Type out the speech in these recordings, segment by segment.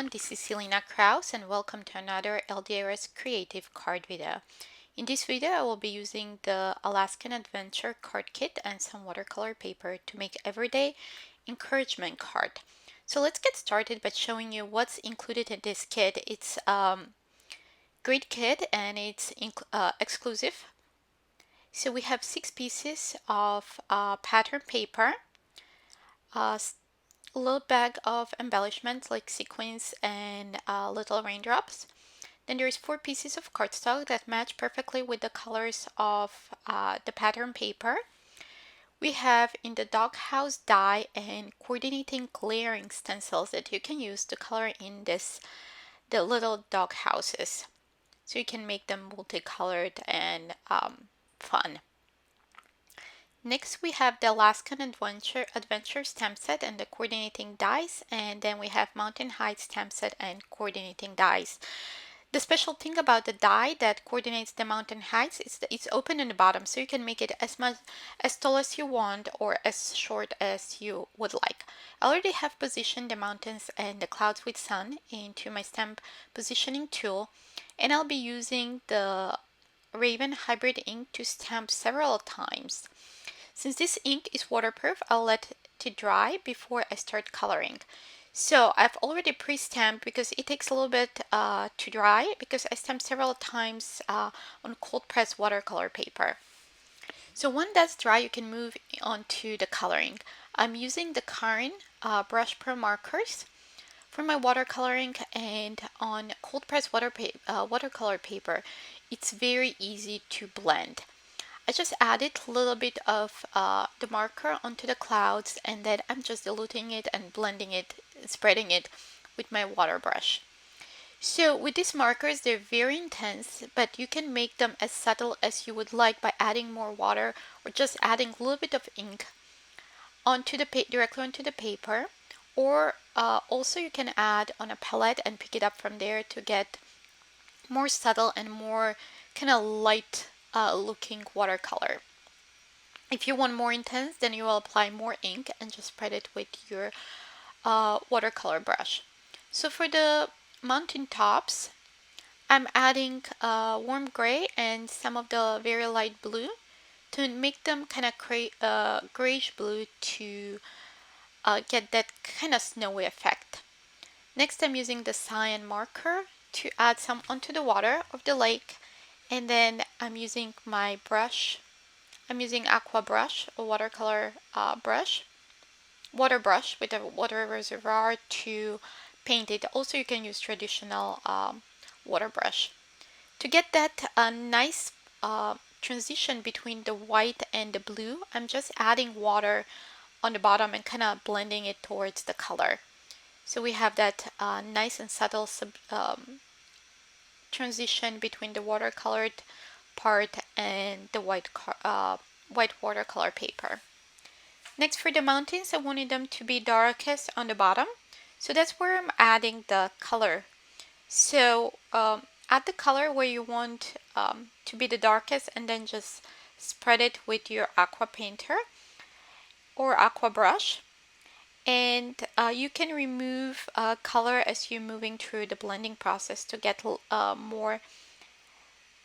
everyone, this is Ilina and welcome to another LDRS Creative card video. In this video I will be using the Alaskan Adventure card kit and some watercolor paper to make everyday encouragement card. So let's get started by showing you what's included in this kit. It's a great kit and it's exclusive. So we have 6 pieces of pattern paper, a little bag of embellishments like sequins and little raindrops. Then there's 4 pieces of cardstock that match perfectly with the colors of the pattern paper. We have in the doghouse die and coordinating layering stencils that you can use to color in the little dog houses. So you can make them multicolored and fun. Next we have the Alaskan Adventure stamp set and the coordinating dies, and then we have Mountain Heights stamp set and coordinating dies. The special thing about the die that coordinates the mountain heights is that it's open in the bottom, so you can make it as tall as you want or as short as you would like. I already have positioned the mountains and the clouds with sun into my stamp positioning tool, and I'll be using the Raven Hybrid ink to stamp several times. Since this ink is waterproof, I'll let it dry before I start coloring. So I've already pre-stamped because it takes a little bit to dry because I stamped several times on cold press watercolor paper. So when that's dry, you can move on to the coloring. I'm using the Karin BrushmarkerPRO markers for my watercoloring, and on cold press watercolor paper, it's very easy to blend. I just added a little bit of the marker onto the clouds, and then I'm just diluting it and blending it, spreading it with my water brush. So with these markers, they're very intense, but you can make them as subtle as you would like by adding more water or just adding a little bit of ink directly onto the paper, or also you can add on a palette and pick it up from there to get more subtle and more kind of light looking watercolor. If you want more intense, then you will apply more ink and just spread it with your watercolor brush. So for the mountain tops, I'm adding warm gray and some of the very light blue to make them kind of grayish blue to get that kind of snowy effect. Next, I'm using the cyan marker to add some onto the water of the lake, and then I'm using my brush. I'm using aqua brush, a watercolor water brush with a water reservoir to paint it. Also, you can use traditional water brush. To get that nice transition between the white and the blue, I'm just adding water on the bottom and kind of blending it towards the color. So we have that nice and subtle transition between the watercolored part and the white watercolor paper. Next, for the mountains, I wanted them to be darkest on the bottom, so that's where I'm adding the color. So add the color where you want to be the darkest, and then just spread it with your aqua painter or aqua brush. And you can remove color as you're moving through the blending process to get more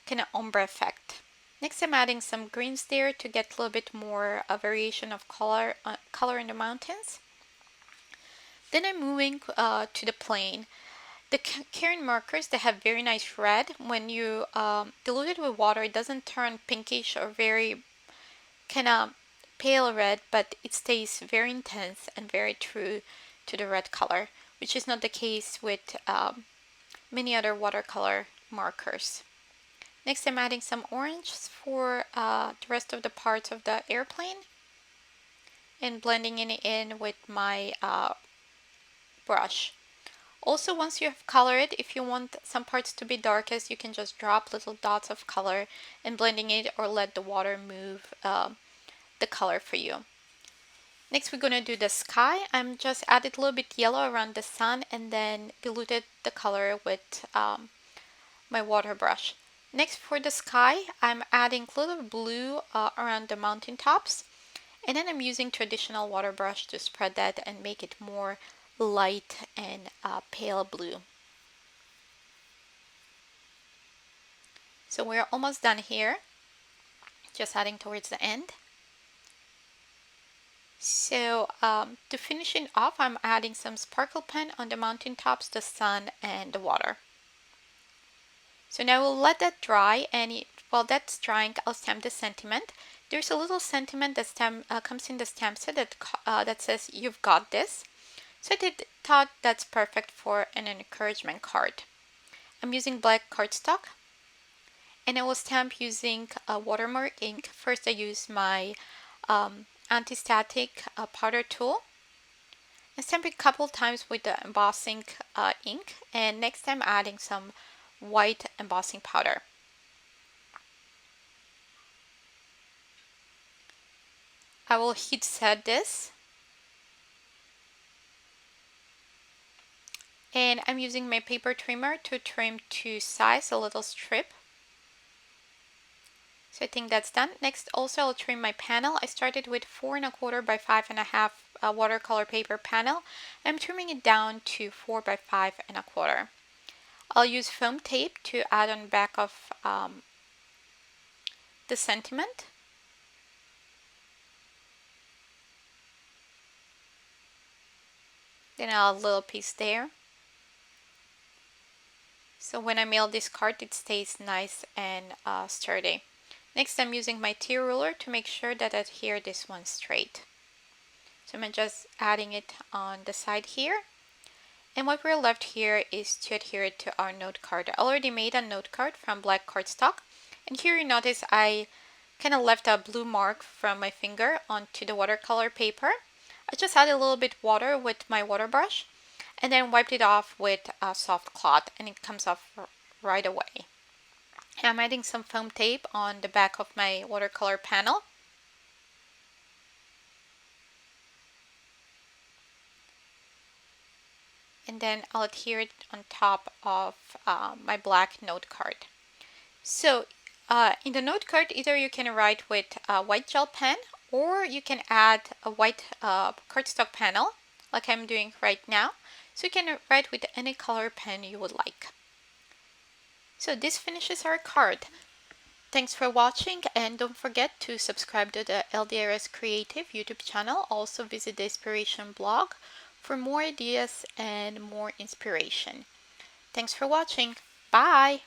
kind of ombre effect. Next, I'm adding some greens there to get a little bit more variation of color in the mountains. Then I'm moving to the plain. The Karin markers, they have very nice red. When you dilute it with water, it doesn't turn pinkish or very kind of pale red, but it stays very intense and very true to the red color, which is not the case with many other watercolor markers. Next, I'm adding some orange for the rest of the parts of the airplane and blending it in with my brush. Also, once you have colored, if you want some parts to be darkest, you can just drop little dots of color and blending it, or let the water move the color for you. Next, we're going to do the sky. I'm just added a little bit yellow around the sun and then diluted the color with my water brush. Next, for the sky, I'm adding a little blue around the mountain tops, and then I'm using traditional water brush to spread that and make it more light and pale blue. So we're almost done here, just adding towards the end. So to finish it off, I'm adding some sparkle pen on the mountaintops, the sun, and the water. So now we'll let that dry, and while that's drying, I'll stamp the sentiment. There's a little sentiment that comes in the stamp set that says, "You've got this." So I thought that's perfect for an encouragement card. I'm using black cardstock, and I will stamp using a Watermark ink. First I use my anti-static powder tool. I stamp it a couple times with the embossing ink, and next time adding some white embossing powder. I will heat set this, and I'm using my paper trimmer to trim to size a little strip. So I think that's done. Next, also I'll trim my panel. I started with 4 1/4 by 5 1/2 watercolor paper panel. I'm trimming it down to 4 by 5 1/4. I'll use foam tape to add on the back of the sentiment. Then I'll add a little piece there. So when I mail this card, it stays nice and sturdy. Next, I'm using my tear ruler to make sure that I adhere this one straight. So I'm just adding it on the side here. And what we're left here is to adhere it to our note card. I already made a note card from black cardstock. And here you notice I kind of left a blue mark from my finger onto the watercolor paper. I just added a little bit water with my water brush and then wiped it off with a soft cloth, and it comes off right away. I'm adding some foam tape on the back of my watercolor panel. And then I'll adhere it on top of my black note card. So in the note card, either you can write with a white gel pen, or you can add a white cardstock panel like I'm doing right now. So you can write with any color pen you would like. So this finishes our card. Thanks for watching, and don't forget to subscribe to the LDRS Creative YouTube channel. Also visit the inspiration blog for more ideas and more inspiration. Thanks for watching. Bye!